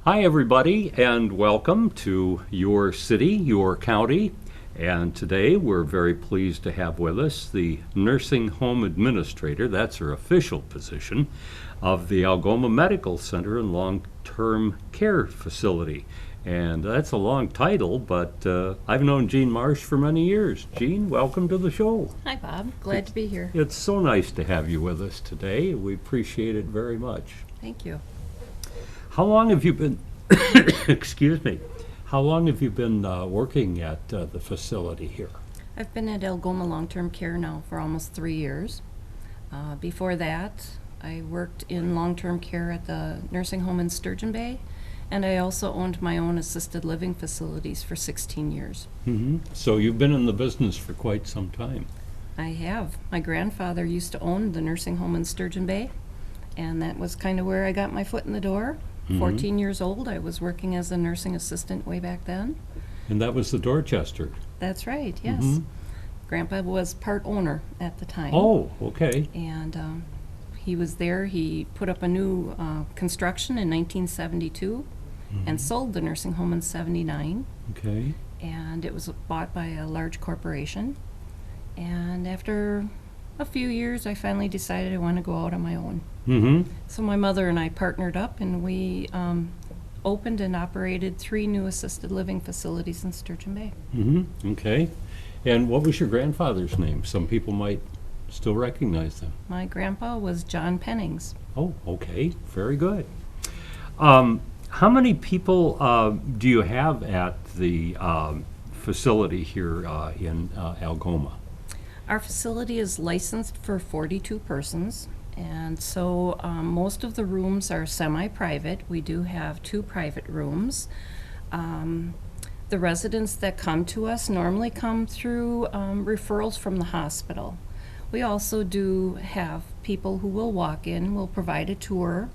Hi, everybody, and welcome to your city, your county. And today we're very pleased to have with us the nursing home administrator, that's her official position, of the Algoma Medical Center and Long-Term Care Facility. And that's a long title, but I've known Jean Marsh for many years. Jean, welcome to the show. Hi, Bob. Glad to be here. It's so nice to have you with us today. We appreciate it very much. Thank you. How long have you been, excuse me, how long have you been working at the facility here? I've been at Algoma Long-Term Care now for almost 3 years. Before that, I worked in long-term care at the nursing home in Sturgeon Bay, and I also owned my own assisted living facilities for 16 years. So you've been in the business for quite some time. I have. My grandfather used to own the nursing home in Sturgeon Bay, and that was kind of where I got my foot in the door. 14 years old, I was working as a nursing assistant way back then. And that was the Dorchester. That's right, yes. Grandpa was part owner at the time. Oh, okay. And he was there. He put up a new construction in 1972 and sold the nursing home in 79. Okay. And it was bought by a large corporation. And after a few years, I finally decided I want to go out on my own. So my mother and I partnered up, and we opened and operated 3 new assisted living facilities in Sturgeon Bay. Okay. And what was your grandfather's name? Some people might still recognize them. My grandpa was John Pennings. Oh, okay. Very good. How many people do you have at the facility here in Algoma? Our facility is licensed for 42 persons, and so most of the rooms are semi-private. We do have 2 private rooms. The residents that come to us normally come through referrals from the hospital. We also do have people who will walk in, will provide a tour.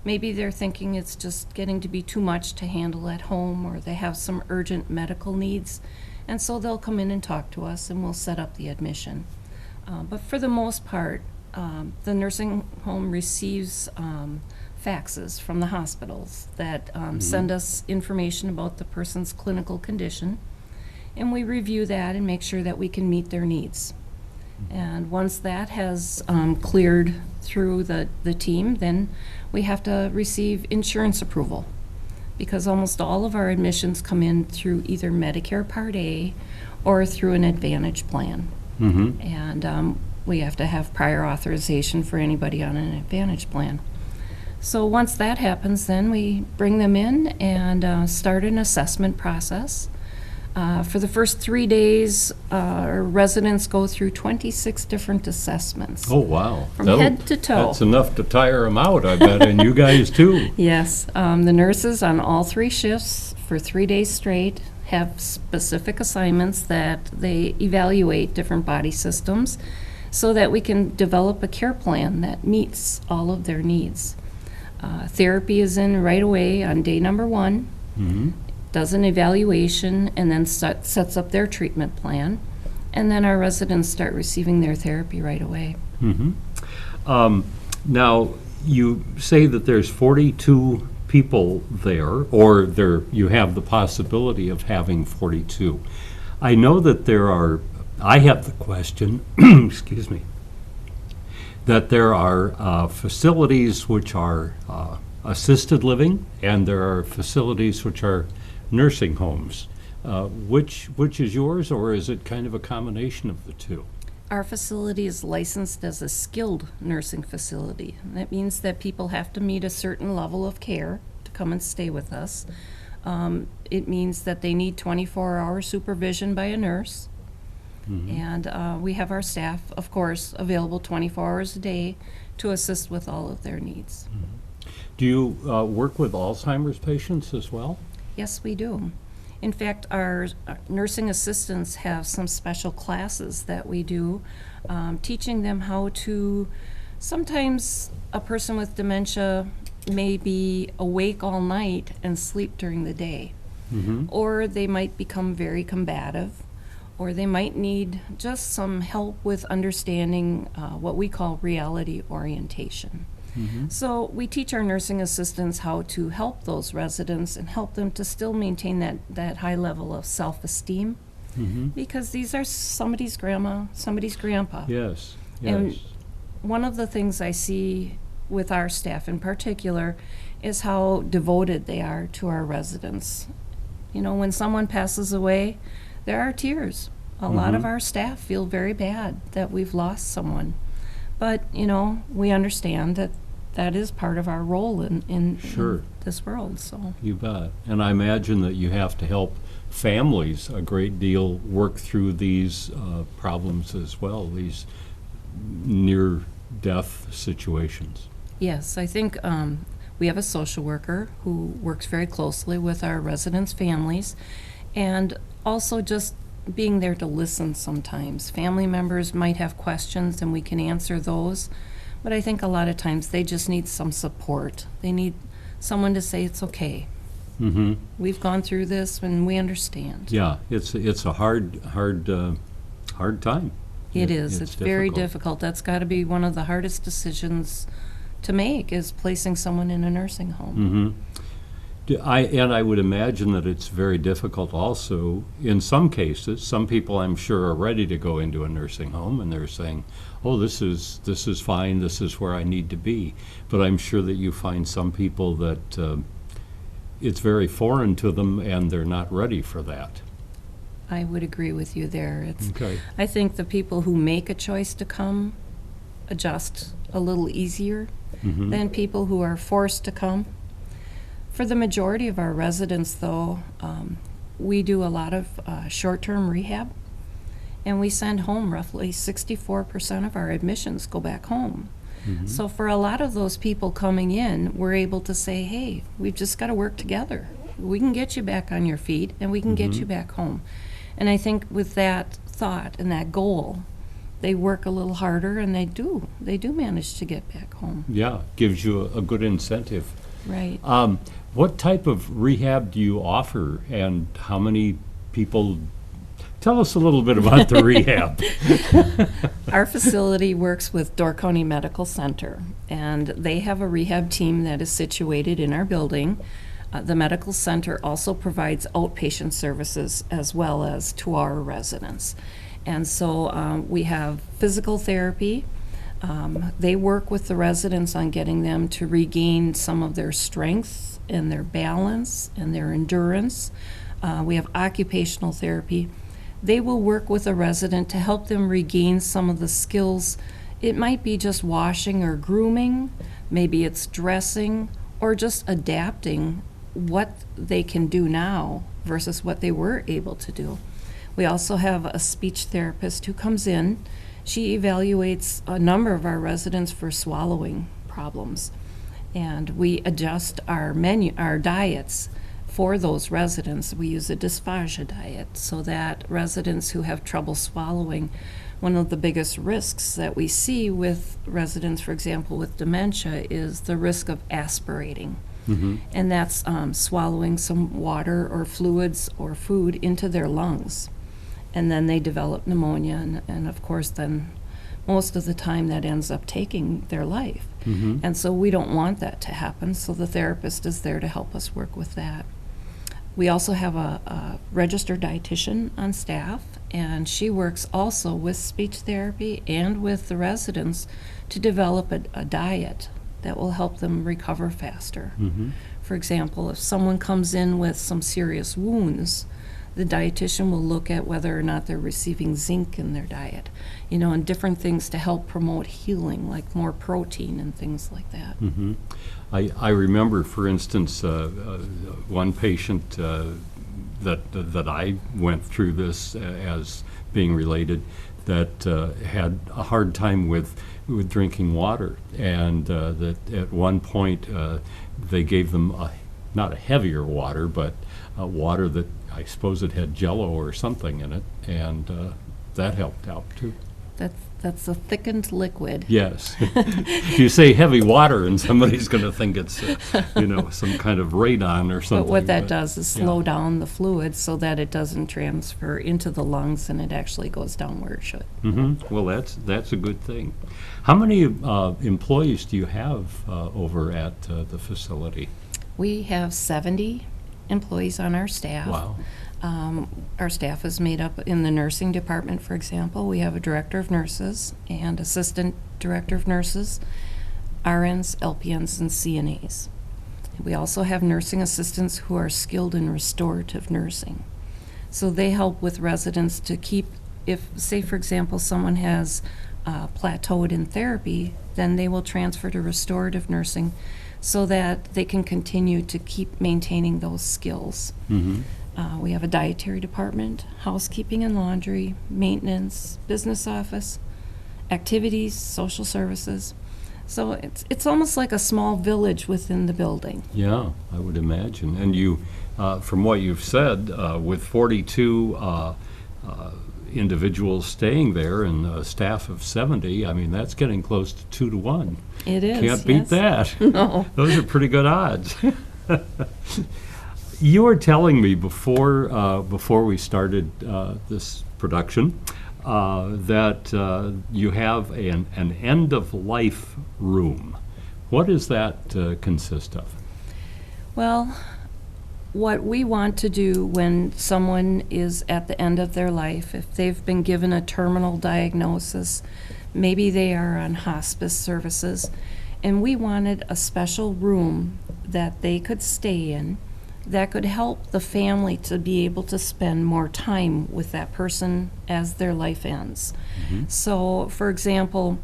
Maybe they're thinking it's just getting to be too much to handle at home, or they have some urgent medical needs, and so they'll come in and talk to us, and we'll set up the admission. But for the most part, the nursing home receives faxes from the hospitals that send us information about the person's clinical condition, and we review that and make sure that we can meet their needs. And once that has cleared through the team, then we have to receive insurance approval, because almost all of our admissions come in through either Medicare Part A or through an Advantage plan. And we have to have prior authorization for anybody on an Advantage plan. So once that happens, then we bring them in and start an assessment process. For the first 3 days, our residents go through 26 different assessments. Oh, wow. From head to toe. That's enough to tire them out, I bet, and you guys too. Yes. The nurses on all 3 shifts for 3 days straight have specific assignments that they evaluate different body systems so that we can develop a care plan that meets all of their needs. Therapy is in right away on day number 1. Does an evaluation, and then sets up their treatment plan, and then our residents start receiving their therapy right away. Now, you say that there's 42 people there, or you have the possibility of having 42. I know that I have the question, excuse me, that there are facilities which are assisted living, and there are facilities which are nursing homes. Which is yours, or is it kind of a combination of the two? Our facility is licensed as a skilled nursing facility. That means that people have to meet a certain level of care to come and stay with us. It means that they need 24-hour supervision by a nurse. And we have our staff, of course, available 24 hours a day to assist with all of their needs. Do you work with Alzheimer's patients as well? Yes, we do. In fact, our nursing assistants have some special classes that we do, teaching them how to, sometimes a person with dementia may be awake all night and sleep during the day. Or they might become very combative, or they might need just some help with understanding what we call reality orientation. So we teach our nursing assistants how to help those residents and help them to still maintain that high level of self-esteem, because these are somebody's grandma, somebody's grandpa. Yes, And yes. one of the things I see with our staff in particular is how devoted they are to our residents. You know, when someone passes away, there are tears. A lot of our staff feel very bad that we've lost someone. But, you know, we understand that that is part of our role in Sure. this world, so. You bet. And I imagine that you have to help families a great deal work through these problems as well, these near-death situations. Yes, I think we have a social worker who works very closely with our residents' families, and also just being there to listen sometimes. Family members might have questions and we can answer those, but I think a lot of times they just need some support. They need someone to say, it's okay. We've gone through this and we understand. Yeah, it's a hard time. It is. It's very difficult. difficult. That's got to be one of the hardest decisions to make, is placing someone in a nursing home. I would imagine that it's very difficult also, in some cases. Some people, I'm sure, are ready to go into a nursing home and they're saying, oh, this is fine, this is where I need to be. But I'm sure that you find some people that it's very foreign to them and they're not ready for that. I would agree with you there. Okay. I think the people who make a choice to come adjust a little easier than people who are forced to come. For the majority of our residents, though, we do a lot of short-term rehab, and we send home roughly 64% of our admissions go back home. So for a lot of those people coming in, we're able to say, hey, we've just got to work together. We can get you back on your feet, and we can get you back home. And I think with that thought and that goal, they work a little harder, and they do manage to get back home. Yeah, gives you a good incentive. Right. What type of rehab do you offer, and how many people? Tell us a little bit about the rehab. Our facility works with Door County Medical Center, and they have a rehab team that is situated in our building. The medical center also provides outpatient services as well as to our residents. And so we have physical therapy. They work with the residents on getting them to regain some of their strength and their balance and their endurance. We have occupational therapy. They will work with a resident to help them regain some of the skills. It might be just washing or grooming, maybe it's dressing, or just adapting what they can do now versus what they were able to do. We also have a speech therapist who comes in. She evaluates a number of our residents for swallowing problems, and we adjust our diets for those residents. We use a dysphagia diet so that residents who have trouble swallowing, one of the biggest risks that we see with residents, for example, with dementia, is the risk of aspirating. And that's swallowing some water or fluids or food into their lungs. And then they develop pneumonia, and of course then most of the time that ends up taking their life. And so we don't want that to happen, so the therapist is there to help us work with that. We also have a registered dietitian on staff, and she works also with speech therapy and with the residents to develop a diet that will help them recover faster. For example, if someone comes in with some serious wounds, the dietitian will look at whether or not they're receiving zinc in their diet, you know, and different things to help promote healing, like more protein and things like that. I remember, for instance, one patient that I went through this as being related, that had a hard time with drinking water, and that at one point they gave them not a heavier water, but water that I suppose it had Jello or something in it, and that helped out too. That's a thickened liquid. Yes. If you say heavy water, and somebody's going to think it's, some kind of radon or something. But what that does is slow yeah. down the fluid so that it doesn't transfer into the lungs and it actually goes down where it should. Well, that's a good thing. How many employees do you have over at the facility? We have 70 employees on our staff. Wow. Our staff is made up in the nursing department, for example. We have a director of nurses and assistant director of nurses, RNs, LPNs, and CNAs. We also have nursing assistants who are skilled in restorative nursing. So they help with residents to keep, if, say, for example, someone has plateaued in therapy, then they will transfer to restorative nursing so that they can continue to keep maintaining those skills. We have a dietary department, housekeeping and laundry, maintenance, business office, activities, social services. So it's almost like a small village within the building. Yeah, I would imagine. And you, from what you've said, with 42 individuals staying there and a staff of 70, I mean, that's getting close to 2 to 1. It is. Can't beat that. No. Those are pretty good odds. You were telling me before we started this production that you have an end-of-life room. What does that consist of? Well, what we want to do when someone is at the end of their life, if they've been given a terminal diagnosis, maybe they are on hospice services, and we wanted a special room that they could stay in that could help the family to be able to spend more time with that person as their life ends. So, for example,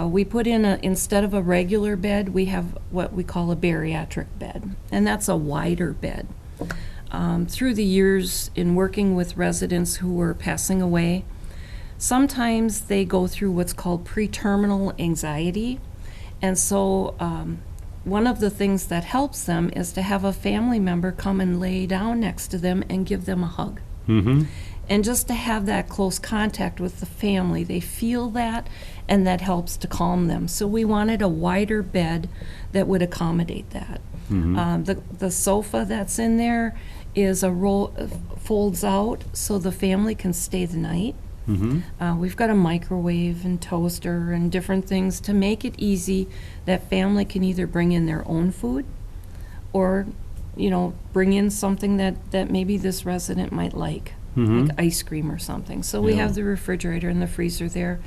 we put in instead of a regular bed, we have what we call a bariatric bed, and that's a wider bed. Through the years in working with residents who were passing away, sometimes they go through what's called pre-terminal anxiety, and so one of the things that helps them is to have a family member come and lay down next to them and give them a hug. And just to have that close contact with the family, they feel that, and that helps to calm them. So we wanted a wider bed that would accommodate that. The sofa that's in there is folds out so the family can stay the night. We've got a microwave and toaster and different things to make it easy that family can either bring in their own food or, bring in something that maybe this resident might like ice cream or something. So we have the refrigerator and the freezer there.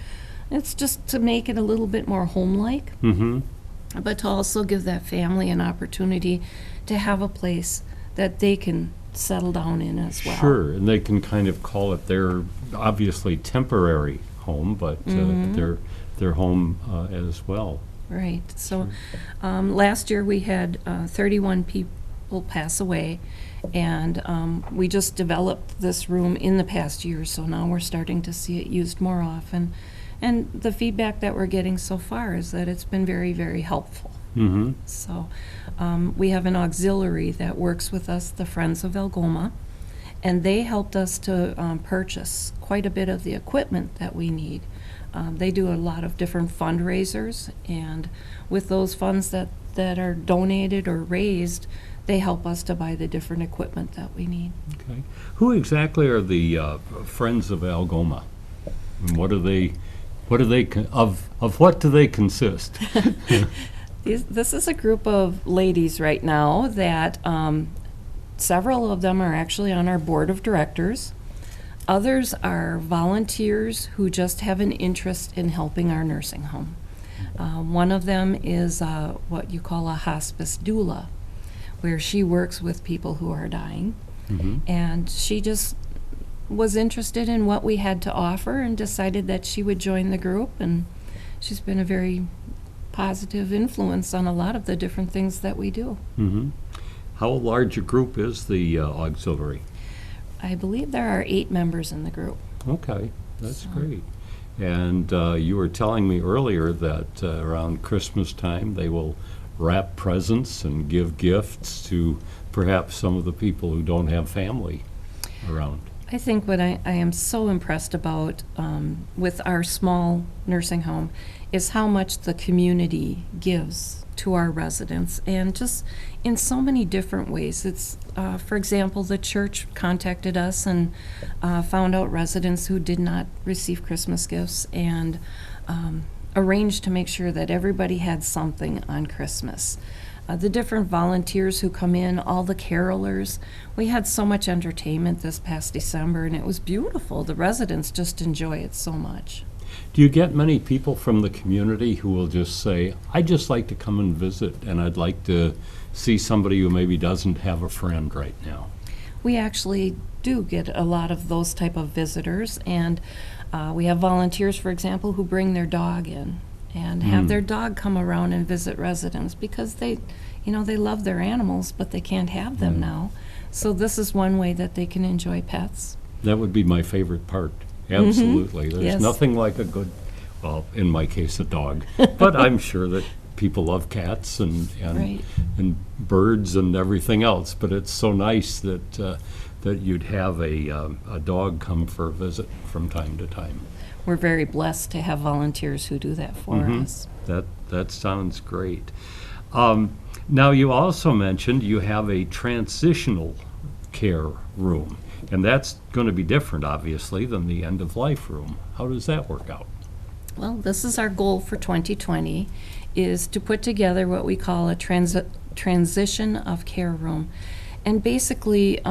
It's just to make it a little bit more home-like, but to also give that family an opportunity to have a place that they can settle down in as well. Sure, and they can kind of call it their obviously temporary home, but their home as well. Right. So last year we had 31 people pass away, and we just developed this room in the past year, so now we're starting to see it used more often. And the feedback that we're getting so far is that it's been very, very helpful. So we have an auxiliary that works with us, the Friends of Algoma, and they helped us to purchase quite a bit of the equipment that we need. They do a lot of different fundraisers, and with those funds that are donated or raised, they help us to buy the different equipment that we need. Okay. Who exactly are the Friends of Algoma? And what do they consist? This is a group of ladies right now that several of them are actually on our board of directors. Others are volunteers who just have an interest in helping our nursing home. One of them is what you call a hospice doula, where she works with people who are dying. And she just was interested in what we had to offer and decided that she would join the group, and she's been a very positive influence on a lot of the different things that we do. How large a group is the auxiliary? I believe there are 8 members in the group. Okay, that's great. And you were telling me earlier that around Christmas time they will wrap presents and give gifts to perhaps some of the people who don't have family around. I think what I am so impressed about with our small nursing home is how much the community gives to our residents, and just in so many different ways. It's, for example, the church contacted us and found out residents who did not receive Christmas gifts, and arranged to make sure that everybody had something on Christmas. The different volunteers who come in, all the carolers. We had so much entertainment this past December, and it was beautiful. The residents just enjoy it so much. Do you get many people from the community who will just say, I'd just like to come and visit, and I'd like to see somebody who maybe doesn't have a friend right now? We actually do get a lot of those type of visitors, and we have volunteers, for example, who bring their dog in and have their dog come around and visit residents, because they love their animals, but they can't have them now. So this is one way that they can enjoy pets. That would be my favorite part. Absolutely. There's Yes. nothing like a good, well, in my case, a dog. But I'm sure that people love cats and Right. and birds and everything else. But it's so nice that that you'd have a dog come for a visit from time to time. We're very blessed to have volunteers who do that for us. That sounds great. Now, you also mentioned you have a transitional care room, and that's going to be different, obviously, than the end-of-life room. How does that work out? Well, this is our goal for 2020, is to put together what we call a transition of care room. And basically,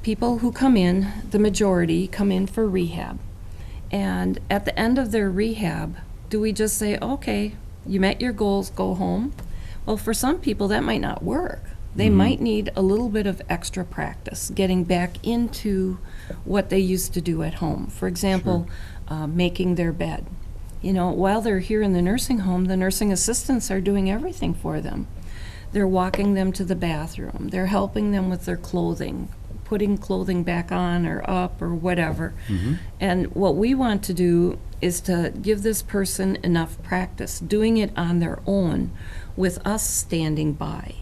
people who come in, the majority, come in for rehab. And at the end of their rehab, do we just say, okay, you met your goals, go home? Well, for some people, that might not work. They might need a little bit of extra practice, getting back into what they used to do at home. For example, making their bed. While they're here in the nursing home, the nursing assistants are doing everything for them. They're walking them to the bathroom. They're helping them with their clothing, putting clothing back on or up or whatever. And what we want to do is to give this person enough practice doing it on their own with us standing by.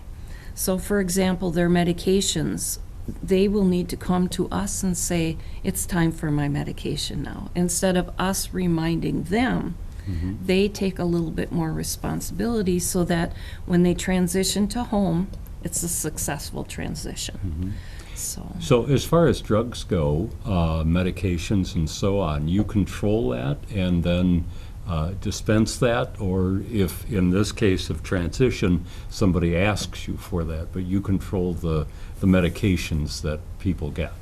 So, for example, their medications, they will need to come to us and say, it's time for my medication now. Instead of us reminding them, they take a little bit more responsibility so that when they transition to home, it's a successful transition. So as far as drugs go, medications and so on, you control that and then dispense that? Or if, in this case of transition, somebody asks you for that, but you control the medications that people get?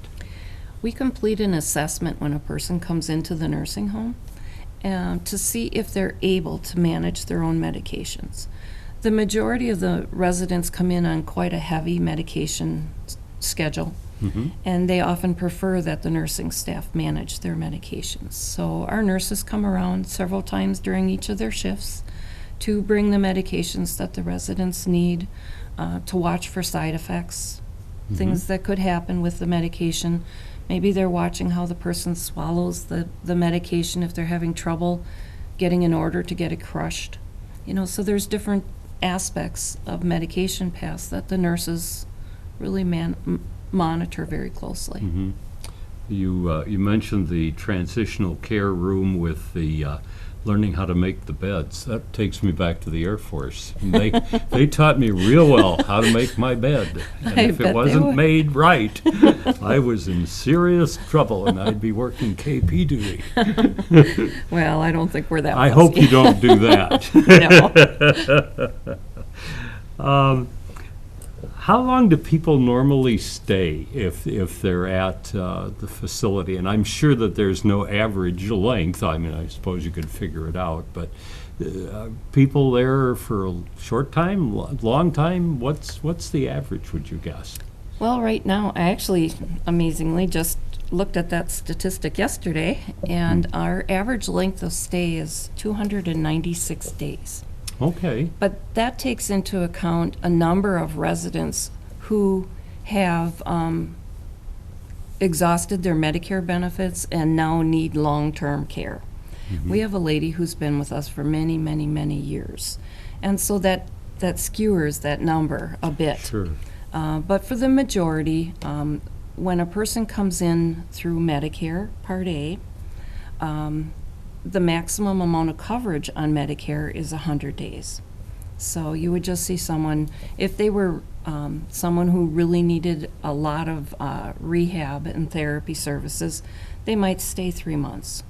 We complete an assessment when a person comes into the nursing home to see if they're able to manage their own medications. The majority of the residents come in on quite a heavy medication schedule, and they often prefer that the nursing staff manage their medications. So our nurses come around several times during each of their shifts to bring the medications that the residents need, to watch for side effects, things that could happen with the medication. Maybe they're watching how the person swallows the medication if they're having trouble getting an order to get it crushed. So there's different aspects of medication pass that the nurses really monitor very closely. You mentioned the transitional care room with the learning how to make the beds. That takes me back to the Air Force. And they taught me real well how to make my bed. And if it wasn't made right, I was in serious trouble and I'd be working KP duty. Well, I don't think we're that I fussy. hope you don't do that. No. How long do people normally stay if they're at the facility? And I'm sure that there's no average length. I mean, I suppose you could figure it out, but people there for a short time, long time? What's the average, would you guess? Well, right now, I actually, amazingly, just looked at that statistic yesterday, and our average length of stay is 296 days. Okay. But that takes into account a number of residents who have exhausted their Medicare benefits and now need long-term care. We have a lady who's been with us for many, many, many years. And so that skewers that number a bit. Sure. But for the majority, when a person comes in through Medicare Part A, the maximum amount of coverage on Medicare is 100 days. So you would just see someone, if they were someone who really needed a lot of rehab and therapy services, they might stay 3 months.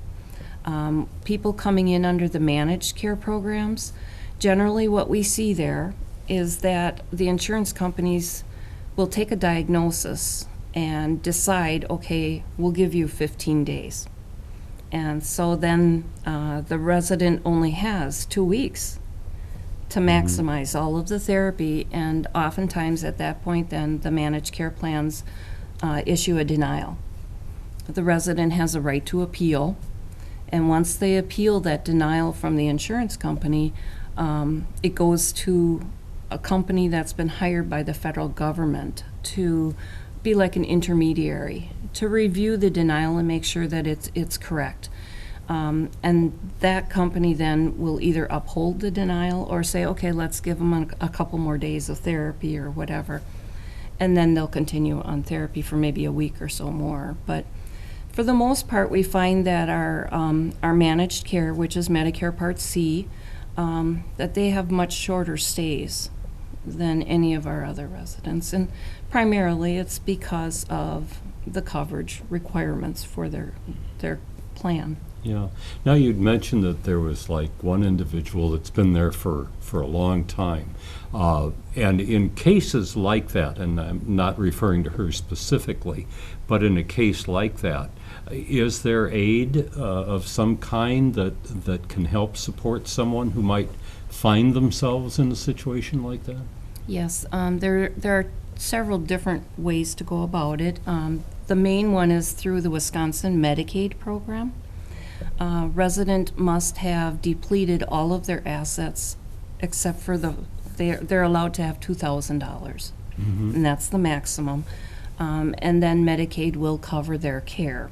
People coming in under the managed care programs, generally what we see there is that the insurance companies will take a diagnosis and decide, okay, we'll give you 15 days. And so then the resident only has 2 weeks to maximize all of the therapy, and oftentimes at that point then the managed care plans issue a denial. The resident has a right to appeal, and once they appeal that denial from the insurance company, it goes to a company that's been hired by the federal government to be like an intermediary, to review the denial and make sure that it's correct. And that company then will either uphold the denial or say, okay, let's give them a couple more days of therapy or whatever. And then they'll continue on therapy for maybe a week or so more. But for the most part, we find that our managed care, which is Medicare Part C, that they have much shorter stays than any of our other residents. And primarily it's because of the coverage requirements for their plan. Yeah. Now, you'd mentioned that there was like one individual that's been there for a long time. And in cases like that, and I'm not referring to her specifically, but in a case like that, is there aid of some kind that can help support someone who might find themselves in a situation like that? Yes, there are several different ways to go about it. The main one is through the Wisconsin Medicaid program. Resident must have depleted all of their assets except for they're allowed to have $2,000, and that's the maximum. And then Medicaid will cover their care.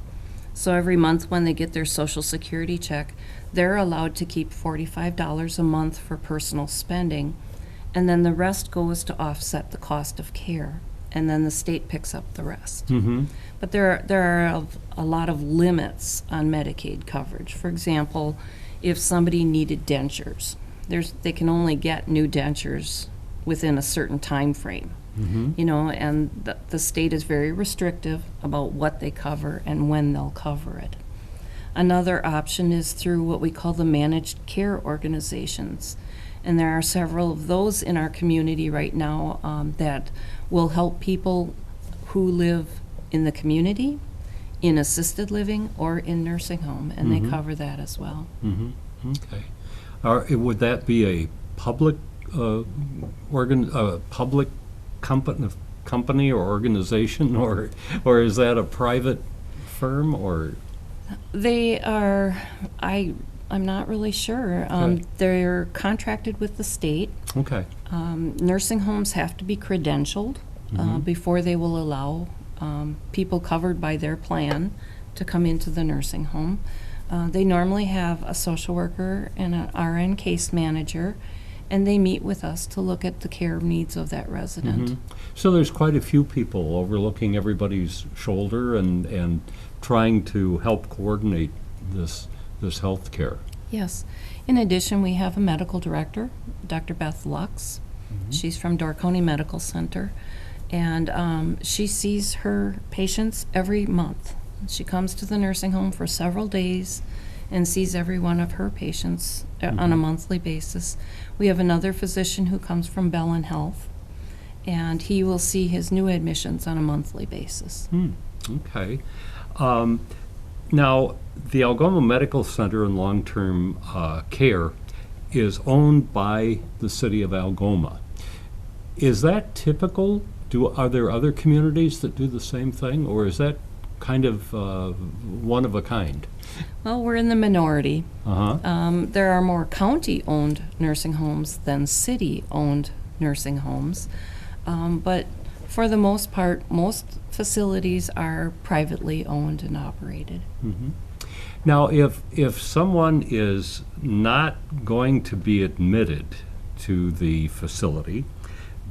So every month when they get their Social Security check, they're allowed to keep $45 a month for personal spending, and then the rest goes to offset the cost of care, and then the state picks up the rest. But there are a lot of limits on Medicaid coverage. For example, if somebody needed dentures, they can only get new dentures within a certain time frame. You know, and the state is very restrictive about what they cover and when they'll cover it. Another option is through what we call the managed care organizations. And there are several of those in our community right now that will help people who live in the community, in assisted living, or in nursing home, and they cover that as well. Okay. Would that be a public public company or organization, or is that a private firm, or? They are, I'm not really sure. Okay. They're contracted with the state. Okay. Nursing homes have to be credentialed before they will allow people covered by their plan to come into the nursing home. They normally have a social worker and an RN case manager, and they meet with us to look at the care needs of that resident. So there's quite a few people overlooking everybody's shoulder and trying to help coordinate this health care. Yes. In addition, we have a medical director, Dr. Beth Lux. She's from Door County Medical Center, and she sees her patients every month. She comes to the nursing home for several days and sees every one of her patients on a monthly basis. We have another physician who comes from Bellin Health, and he will see his new admissions on a monthly basis. Okay. Now, the Algoma Medical Center and Long-Term Care is owned by the city of Algoma. Is that typical? Are there other communities that do the same thing, or is that kind of one of a kind? Well, we're in the minority. Uh-huh. There are more county-owned nursing homes than city-owned nursing homes. But for the most part, most facilities are privately owned and operated. Now, if someone is not going to be admitted to the facility,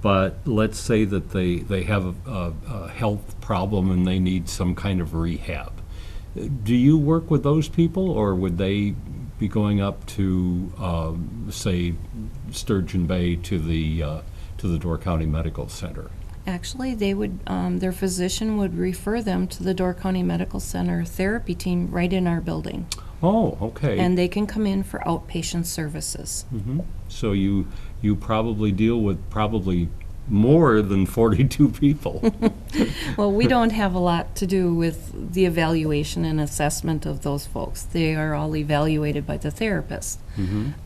but let's say that they have a health problem and they need some kind of rehab. Do you work with those people, or would they be going up to, say, Sturgeon Bay to the Door County Medical Center? Actually, they would, their physician would refer them to the Door County Medical Center therapy team right in our building. Oh, okay. And they can come in for outpatient services. So you probably deal with probably more than 42 people. Well, we don't have a lot to do with the evaluation and assessment of those folks. They are all evaluated by the therapist.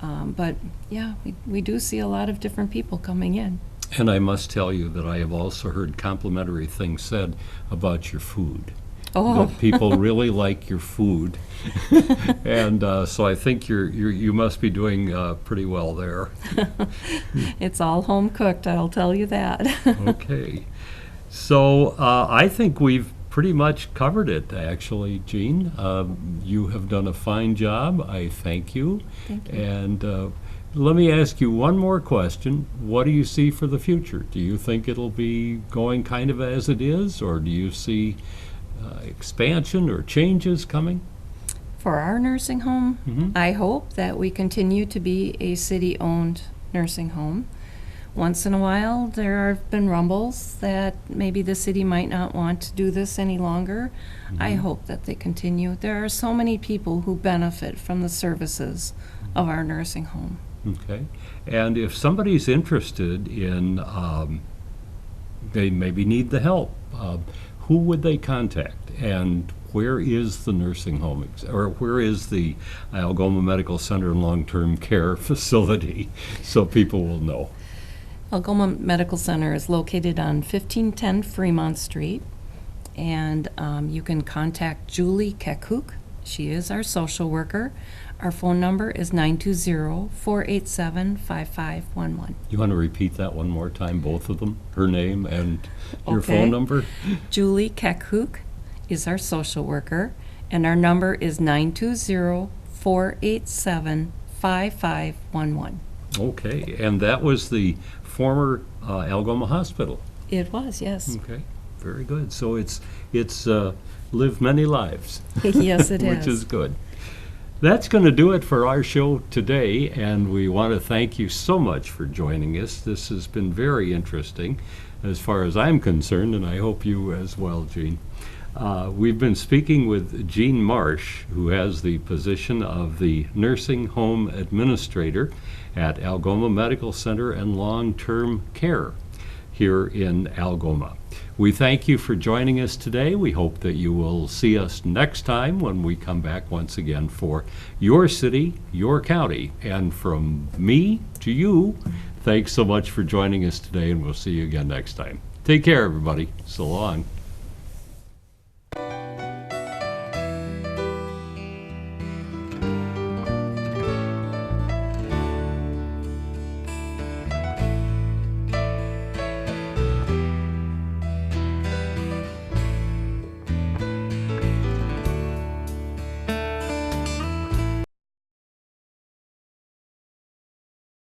But yeah, we do see a lot of different people coming in. And I must tell you that I have also heard complimentary things said about your food. Oh. That people really like your food. And so I think you must be doing pretty well there. It's all home cooked, I'll tell you that. Okay. So I think we've pretty much covered it, actually, Jean. You have done a fine job. I thank you. Thank you. And let me ask you one more question. What do you see for the future? Do you think it'll be going kind of as it is, or do you see expansion or changes coming? For our nursing home, I hope that we continue to be a city-owned nursing home. Once in a while, there have been rumbles that maybe the city might not want to do this any longer. I hope that they continue. There are so many people who benefit from the services of our nursing home. Okay. And if somebody's interested in, they maybe need the help, who would they contact? And where is the nursing home, or where is the Algoma Medical Center and Long-Term Care Facility, so people will know? Algoma Medical Center is located on 1510 Fremont Street, and you can contact Julie Kekuk. She is our social worker. Our phone number is 920-487-5511. You want to repeat that one more time, both of them? Her name and your Okay. phone number? Julie Kekuk is our social worker, and our number is 920-487-5511. Okay, and that was the former Algoma Hospital. It was, yes. Okay, very good. So it's lived many lives. Yes, it Which has. is good. That's going to do it for our show today, and we want to thank you so much for joining us. This has been very interesting as far as I'm concerned, and I hope you as well, Jean. We've been speaking with Jean Marsh, who has the position of the Nursing Home Administrator at Algoma Medical Center and Long-Term Care here in Algoma. We thank you for joining us today. We hope that you will see us next time when we come back once again for your city, your county. And from me to you, thanks so much for joining us today, and we'll see you again next time. Take care, everybody. So long.